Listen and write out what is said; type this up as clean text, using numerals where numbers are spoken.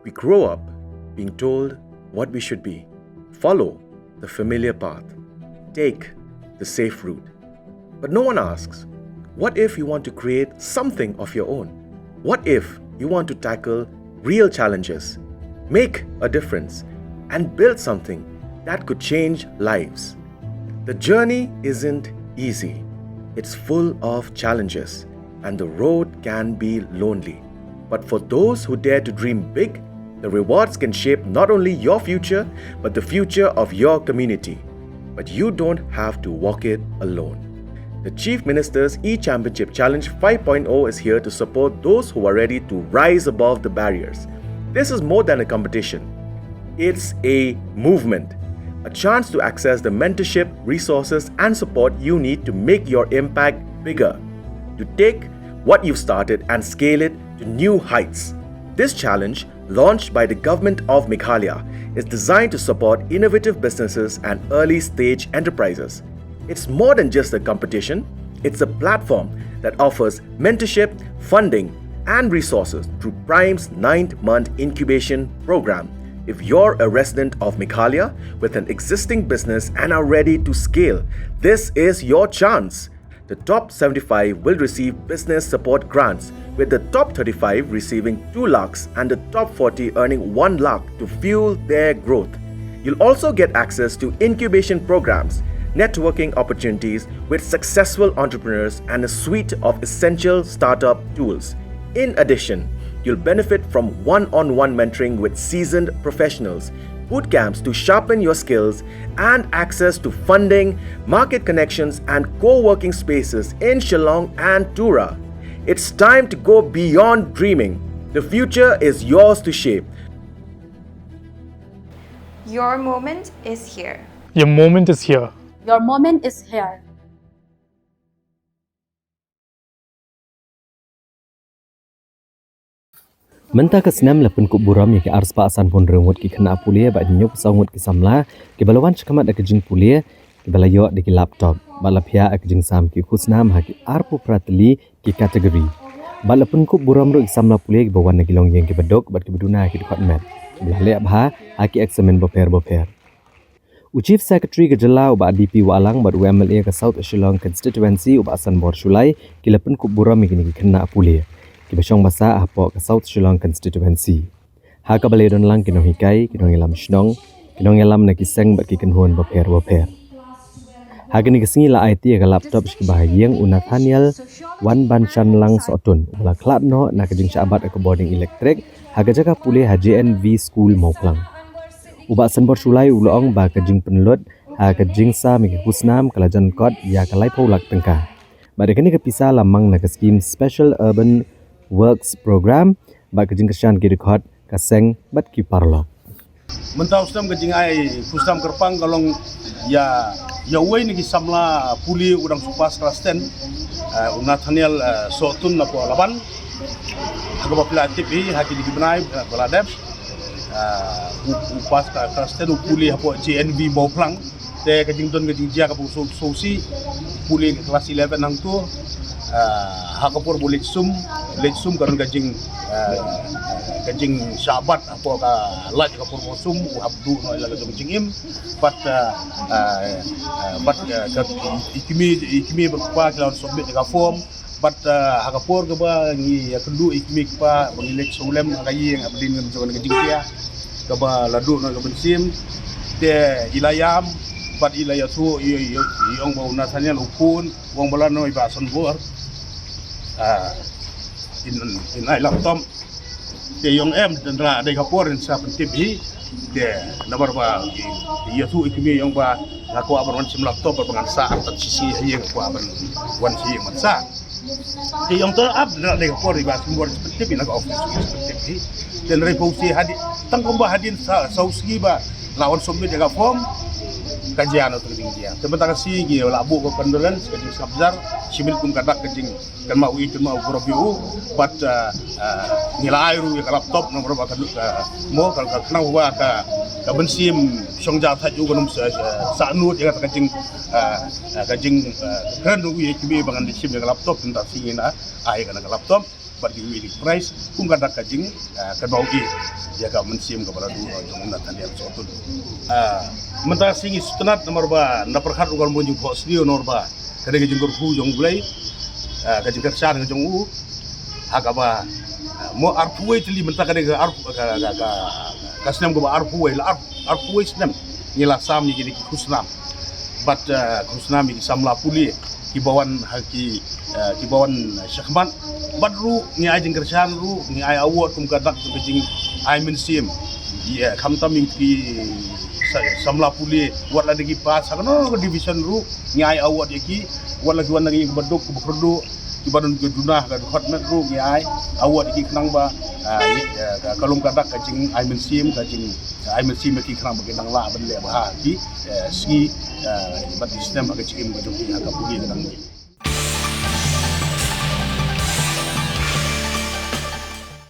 We grow up being told what we should be. Follow the familiar path. Take the safe route. But no one asks, what if you want to create something of your own? What if you want to tackle real challenges, make a difference, and build something that could change lives? The journey isn't easy. It's full of challenges, and the road can be lonely. But for those who dare to dream big, the rewards can shape not only your future, but the future of your community. But you don't have to walk it alone. The Chief Minister's E-Championship Challenge 5.0 is here to support those who are ready to rise above the barriers. This is more than a competition. It's a movement, a chance to access the mentorship, resources, and support you need to make your impact bigger, to take what you've started and scale it to new heights. This challenge, launched by the government of Meghalaya, is designed to support innovative businesses and early-stage enterprises. It's more than just a competition, it's a platform that offers mentorship, funding, and resources through Prime's 9th-month incubation program. If you're a resident of Meghalaya with an existing business and are ready to scale, this is your chance. The top 75 will receive business support grants, with the top 35 receiving 2 lakhs and the top 40 earning 1 lakh to fuel their growth. You'll also get access to incubation programs, networking opportunities with successful entrepreneurs, and a suite of essential startup tools. In addition, you'll benefit from one-on-one mentoring with seasoned professionals, boot camps to sharpen your skills, and access to funding, market connections, and co-working spaces in Shillong and Tura. It's time to go beyond dreaming. The future is yours to shape. Your moment is here. Your moment is here. Your moment is here. Mentah ke senam la Pynkup burom yang ke ars pa asan pun rengut ki Khynnah Pule ba nyuk sangut ki samla ke balawan shakhmat ke jingpule ke balayo de ki laptop balapia ke jing sam ki khusnam ha ki arpu pratli ki kategori bala Pynkup burom ro ki samla pule ki bawan ki long yang ki bedok bat ki beduna ki dekat mat belale abha ha ki eksamen boper Chief Secretary ke Jelau ba DP Walang ba UMLA ke South Shillong constituency ba asan bor sulai ki la Pynkup burom ki Khynnah Pule ki besong basa apo ke South Shillong constituency. Ha ka balai don lang kinong hikai, kinong elam shnong, kinong elam na kiseng bat ki kenhuan boper. Ha kini kesingi la IT ke laptop ki bahayeng Nathaniel wan banchan lang sotun. Wala klat no na kejing syabat ke boarding elektrik, ha ka jaga pulih HJNV school Mauplang. Uba senbor sulai ulong ba kejing penelut, ha kejing sa miki husnam kalajan kot ya kalai paulak tengkah. Ba kini kepisah lamang na ke scheme Special Urban Works Program ba kejing kesyan ki dekot kaseng bat ki parlok. Mentau stem kejing ai kustam kerpang kalong ya wei ni samla puli udang supas kelas 10 Nathaniel sotun na po laban agaba platif hi haki di benai baladep upas kelas 10 puli hapo JNV Mauplang te kejing don kejing dia kapu sosi puli kelas 11 nang tu hakapur boleh sum karon kajing syabat apa ka laj kapur sum abdu no ila kajing jingim but ikimi berkuah lawan submit ka form but hakapur ke ba ngi kendu ikimi pa mengilek sulem kayi yang abdin ngam jogan kajing dia ke ba ladu no ka bensim de ilayam but ilaya tu yong ba unasanya lukun wong balano iba sonbor in ai laptop te yong em tendra de kapor in sa pentip hi de nomor ba ya tu ikimi yong ba aku aban sim laptop ba sa atat sisi hi aku aban wan si matsa te yong ter up de kapor ba simbor pentip in office pentip hi den reposi hadi tangkom ba hadin sa sauski ba lawan sombe de form kajian atau tinggian. Sebentar si gila labu ke pendolan sekejing sabzar simil kum kadak kejing kan mau borobiu but nilai air ya laptop nomor berapa mau kalau kenal wa ka bensim songja thaju gunung sanut ya kejing keren ya kibi bangan di sim ya laptop tentang si ina ai kana laptop bat ki wi price kum ka dak ka jing ka bau gi ya ka mensim ka bara du jong na tan ya sotul menta singi sutenat nomor ba na perkhat ugal mo jing ko studio nomor ba ka de jing hu jong bulai ka jing kersan jong u aga ba mo arpuwe tili menta ka de ka senam ko ba arpuwe la arpuwe senam ni la sam ni ki kusnam bat kusnam ki samla puli ki bawan shakhmat badru ni ai jing kersan ru ni ai award kum gadak tu jing ai mensim ya kam taming ki samla puli wat la degi pas no division ru ni ai award ki wala ki wan ngi baduk ku produk ki badun ke dunah ka hotmet ru ni ai award ki knang ba kalum gadak ka jing ai mensim ki knang ba nang la ban le ba ki ski bat sistem ka jing ka jong ki ka puli nang